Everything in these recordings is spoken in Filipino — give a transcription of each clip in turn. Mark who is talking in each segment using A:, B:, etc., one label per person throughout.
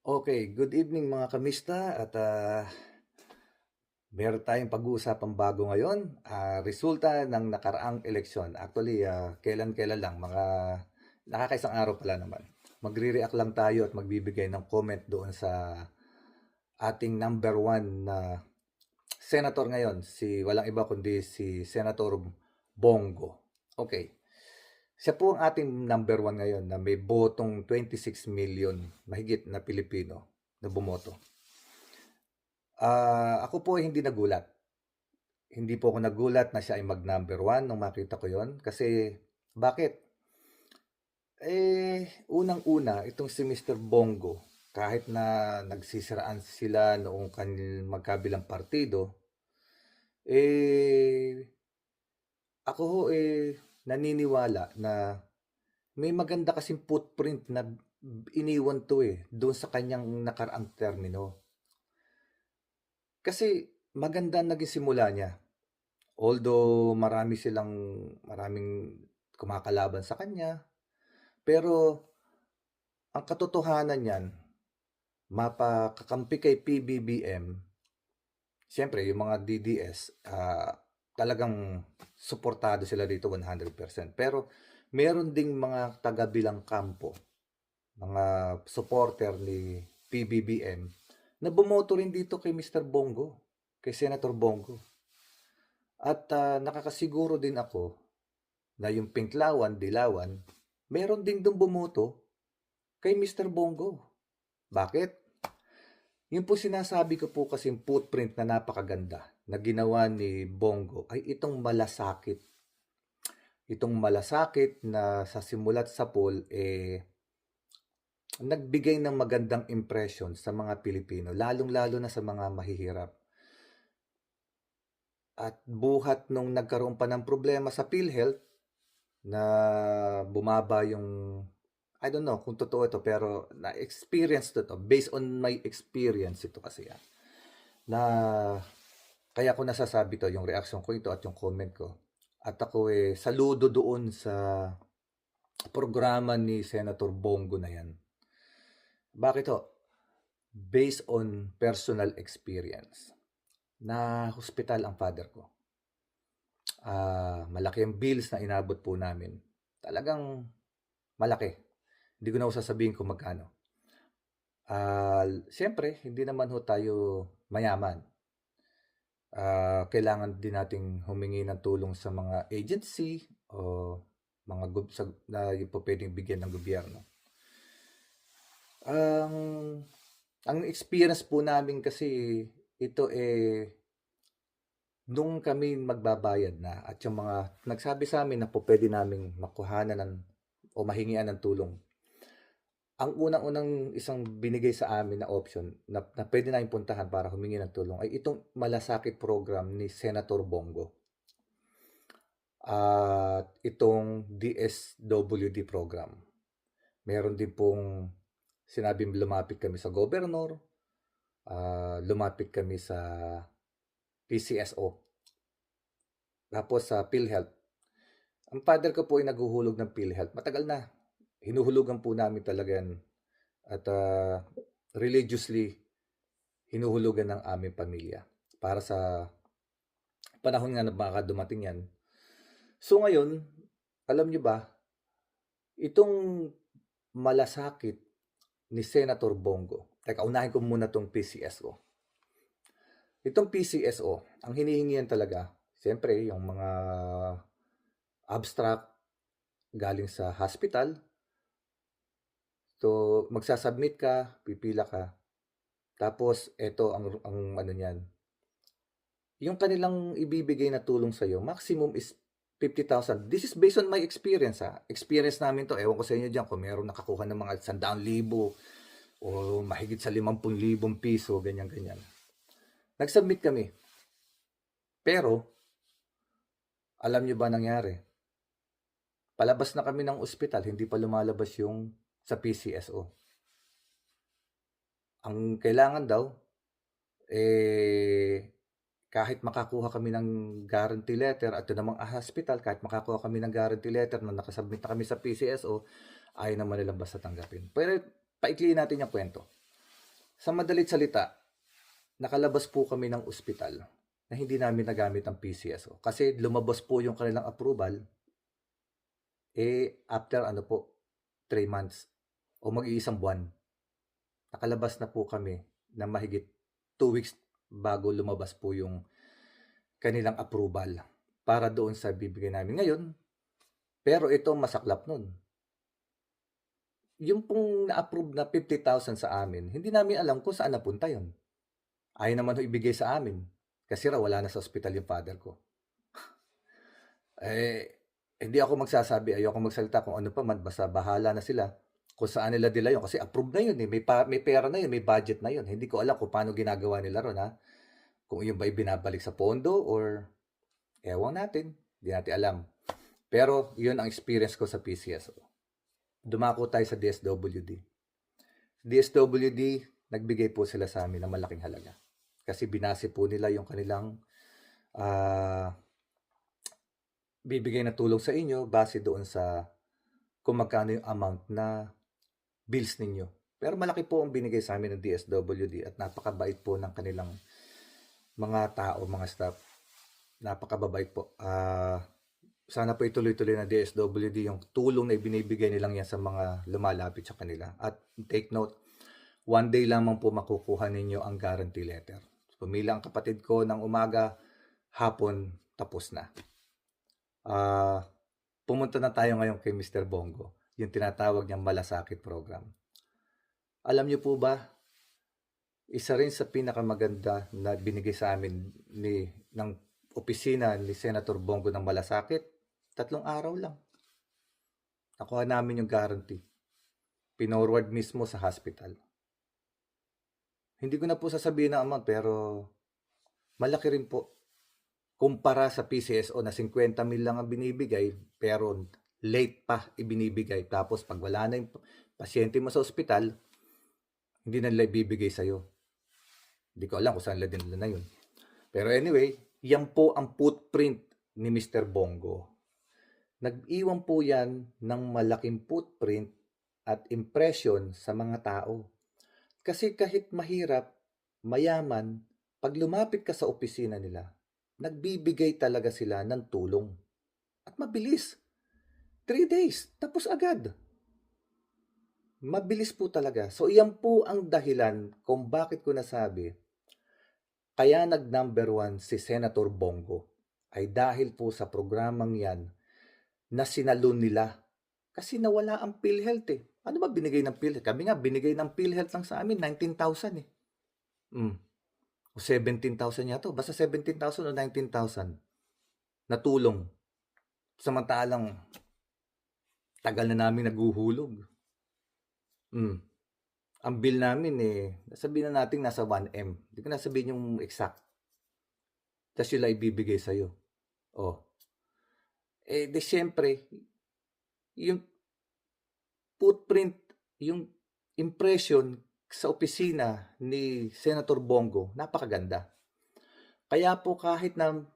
A: Okay, good evening mga kamista at meron tayong pag-uusapang bago ngayon. Resulta ng nakaraang eleksyon. Actually, kailan-kailan lang, mga nakakaisang araw pala naman. Magre-react lang tayo at magbibigay ng comment doon sa ating number one na senator ngayon, si walang iba kundi si Senator Bongo. Okay. Siya po ang ating number one ngayon na may botong 26 million mahigit na Pilipino na bumoto. Ako po ay hindi nagulat. Hindi po ako nagulat na siya ay mag-number one nung makita ko yon. Kasi, bakit? Unang-una, itong si Mr. Bongo, kahit na nagsisiraan sila noong kanilang magkabilang partido, eh, ako ho naniniwala na may maganda kasing footprint na iniwan to doon sa kanyang nakaraang termino. Kasi maganda naging simula niya. Although maraming kumakalaban sa kanya, pero ang katotohanan niyan, mapakakampi kay PBBM, siyempre yung mga DDS, talagang suportado sila dito 100%. Pero meron ding mga taga-bilang kampo, mga supporter ni PBBM, na bumoto rin dito kay Mr. Bongo, kay Senator Bongo. At nakakasiguro din ako na yung Pinklawan, Dilawan, meron din dong bumoto kay Mr. Bongo. Bakit? Yung po sinasabi ko po kasing footprint na napakaganda na ginawa ni Bongo ay itong malasakit. Itong malasakit na sa simulat sa poll nagbigay ng magandang impression sa mga Pilipino, lalong-lalo na sa mga mahihirap. At buhat nung nagkaroon pa ng problema sa PhilHealth, na bumaba yung, I don't know kung totoo ito, pero na-experience to based on my experience ito kasi yan. Na kaya ko nasasabi to, yung reaction ko ito at yung comment ko. At ako saludo doon sa programa ni Senator Bongo na yan. Bakit to? Based on personal experience. Na hospital ang father ko. Malaki ang bills na inabot po namin. Talagang malaki. Hindi ko na sasabihin kung magkano. Siyempre, hindi naman ho tayo mayaman. Kailangan din nating humingi ng tulong sa mga agency o mga na yung po pwedeng bigyan ng gobyerno. Ang experience po namin kasi ito nung kami magbabayad na at yung mga nagsabi sa amin na po pwede naming makuhanan o mahingian ng tulong. Ang unang-unang isang binigay sa amin na option na pwede namin puntahan para humingi ng tulong ay itong malasakit program ni Senator Bongo. At itong DSWD program. Meron din pong sinabing lumapit kami sa gobernador, lumapit kami sa PCSO, tapos sa PhilHealth. Ang father ko po ay naghuhulog ng PhilHealth. Matagal na. Hinuhulugan po namin talaga yan. At religiously, hinuhulugan ng aming pamilya. Para sa panahon nga na baka dumating yan. So ngayon, alam nyo ba, itong malasakit ni Senator Bongo. Teka, unahin ko muna itong PCSO. Itong PCSO, ang hinihingian talaga, siyempre, yung mga abstract galing sa hospital. So, magsasubmit ka, pipila ka. Tapos, ito ang ano niyan. Yung kanilang ibibigay na tulong sa'yo, maximum is 50,000. This is based on my experience ha. Experience namin to. Ewan ko sa inyo dyan kung meron nakakuha ng mga 100,000 o mahigit sa 50,000 piso, ganyan-ganyan. Nag-submit kami. Pero, alam nyo ba nangyari? Palabas na kami ng ospital, hindi pa lumalabas yung sa PCSO. Ang kailangan daw, kahit makakuha kami ng guarantee letter at ito namang hospital, kahit makakuha kami ng guarantee letter na nakasubmit na kami sa PCSO, ayaw naman nilang basta tanggapin. Pero paikliin natin yung kwento. Sa madalit salita, nakalabas po kami ng ospital na hindi namin nagamit ang PCSO kasi lumabas po yung kanilang approval after 3 months o mag-iisang buwan. Nakalabas na po kami na mahigit 2 weeks bago lumabas po yung kanilang approval para doon sa bibigay namin ngayon. Pero ito masaklap nun. Yung pong na-approve na 50,000 sa amin, hindi namin alam kung saan napunta yun. Ayaw naman ho ibigay sa amin kasi raw wala na sa ospital yung father ko. Hindi ako magsasabi, ayoko magsalita kung ano pa man, basta bahala na sila kung saan nila dila yun kasi approved na yun eh, may pera na yun, may budget na yun. Hindi ko alam kung paano ginagawa nila ron ha. Kung yun ba binabalik sa pondo or ewan natin, hindi natin alam. Pero yun ang experience ko sa PCSO. Dumako tayo sa DSWD. DSWD, nagbigay po sila sa amin ng malaking halaga. Kasi binase po nila yung kanilang bibigay na tulong sa inyo base doon sa kung magkano yung amount na bills ninyo. Pero malaki po ang binigay sa amin ng DSWD at napakabait po ng kanilang mga tao, mga staff. Napakababait po. Sana po ituloy-tuloy na DSWD yung tulong na ibinibigay nilang yan sa mga lumalapit sa kanila. At take note, 1 day lamang po makukuha ninyo ang guarantee letter. Pumila ang kapatid ko ng umaga, hapon, tapos na. Pumunta na tayo ngayon kay Mr. Bongo, yung tinatawag niyang malasakit program. Alam niyo po ba, isa rin sa pinakamaganda na binigay sa amin ng opisina ni Senator Bongo ng malasakit, 3 araw lang. Nakuha namin yung guarantee. Pinorward mismo sa hospital. Hindi ko na po sasabihin ang amount pero malaki rin po. Kumpara sa PCSO na 50 mil lang ang binibigay pero late pa ibinibigay. Tapos pag wala na yung pasyente mo sa ospital, hindi na nila ibibigay sa'yo. Hindi ko alam kung saan nila dinala na yun. Pero anyway, yan po ang footprint ni Mr. Bongo. Nag-iwan po yan ng malaking footprint at impression sa mga tao. Kasi kahit mahirap, mayaman, pag lumapit ka sa opisina nila, nagbibigay talaga sila ng tulong. At mabilis. 3 days, tapos agad. Mabilis po talaga. So, iyan po ang dahilan kung bakit ko nasabi, kaya nag-number 1 si Senator Bongo ay dahil po sa programang yan na sinalun nila. Kasi nawala ang PhilHealth eh. Ano ba binigay ng PhilHealth? Kami nga, binigay ng PhilHealth lang sa amin, 19,000 eh. O 17,000 yata. Basta 17,000 o 19,000 na tulong. Samantalang tagal na namin naguhulog. Ang bill namin sabihin na natin nasa 1M. Hindi ko na sabihin yung exact. Tapos yun lang ibibigay sa'yo. Di syempre, yung footprint, yung impression sa opisina ni Senator Bongo, napakaganda. Kaya po kahit na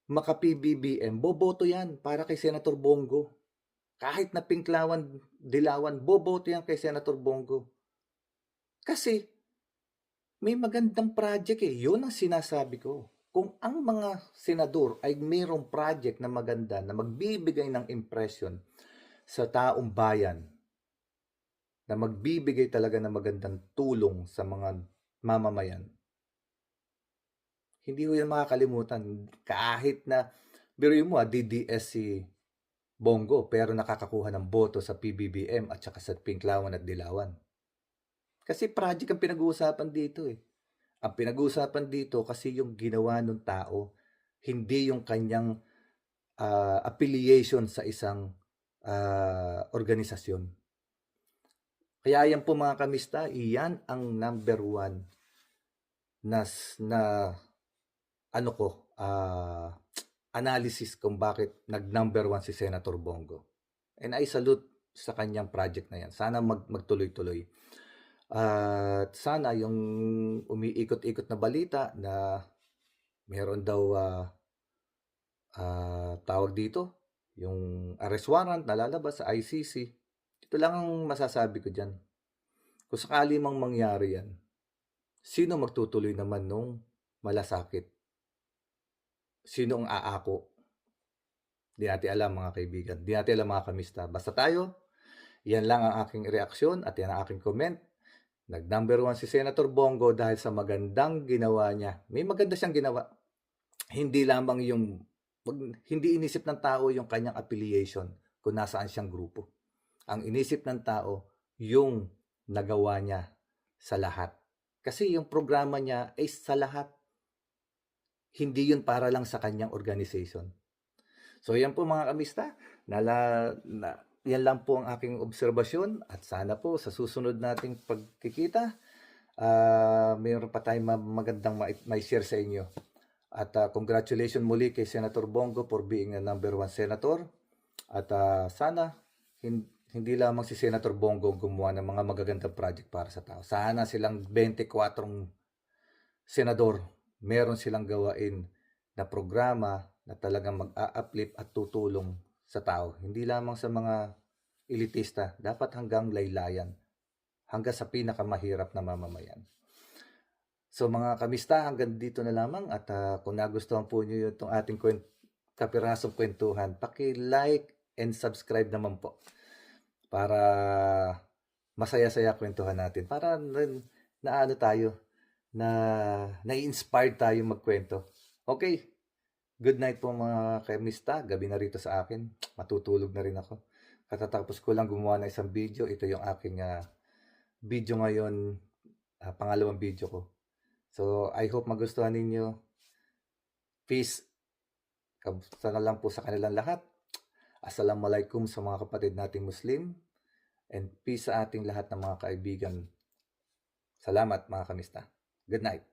A: maka-PBBM, boboto yan para kay Senator Bongo. Kahit na pinklawan, dilawan, boboto yan kay Senator Bongo. Kasi may magandang project Yun ang sinasabi ko. Kung ang mga senador ay mayroong project na maganda na magbibigay ng impression sa taong bayan, na magbibigay talaga ng magandang tulong sa mga mamamayan, hindi ko yan makakalimutan. Kahit na, biruin mo DDS si Bongo, pero nakakakuha ng boto sa PBBM at saka sa Pinklawan at Dilawan. Kasi project ang pinag-uusapan dito Ang pinag-uusapan dito kasi yung ginawa ng tao, hindi yung kanyang affiliation sa isang organisasyon. Kaya yan po mga kamista, iyan ang number 1 na analysis kung bakit nag-number 1 si Senator Bongo. And I salute sa kanyang project na yan. Sana magtuloy-tuloy. At sana yung umiikot-ikot na balita na meron daw tawag dito, yung arrest warrant na lalabas sa ICC. Ito lang ang masasabi ko dyan. Kung sakali mang mangyari yan, Sino magtutuloy naman nung malasakit? Sino ang aako? Di natin alam mga kaibigan, di natin alam mga kamista. Basta tayo, yan lang ang aking reaksyon at yan ang aking comment. Nag-number 1 si Senator Bongo dahil sa magandang ginawa niya. May maganda siyang ginawa. Hindi lamang hindi inisip ng tao yung kanyang affiliation kung nasaan siyang grupo. Ang inisip ng tao, yung nagawa niya sa lahat. Kasi yung programa niya ay sa lahat. Hindi yun para lang sa kanyang organization. So yan po mga kamista, yan lang po ang aking obserbasyon at sana po sa susunod nating pagkikita, mayroon pa tayong magandang may share sa inyo. At congratulations muli kay Senator Bongo for being a number 1 senator. At sana hindi lamang si Senator Bongo gumawa ng mga magagandang project para sa tao. Sana silang 24 senador, meron silang gawain na programa na talagang mag-a-uplift at tutulong sa tao. Hindi lamang sa mga elitista, dapat hanggang laylayan, hanggang sa pinakamahirap na mamamayan. So mga kamista, hanggang dito na lamang at kung nagustuhan po niyo itong ating kapirasong kwentuhan, paki-like and subscribe naman po para masaya-saya kwentuhan natin. Para na tayo, na-inspired tayo magkwento. Okay, good night po mga kamista, gabi na rito sa akin, matutulog na rin ako. Katatapos ko lang gumawa ng isang video, ito yung aking video ngayon, pangalawang video ko. So, I hope magustuhan ninyo. Peace. Kamusta na lang po sa kanilang lahat. Assalamualaikum sa mga kapatid nating Muslim. And peace sa ating lahat ng mga kaibigan. Salamat mga kamista. Good night.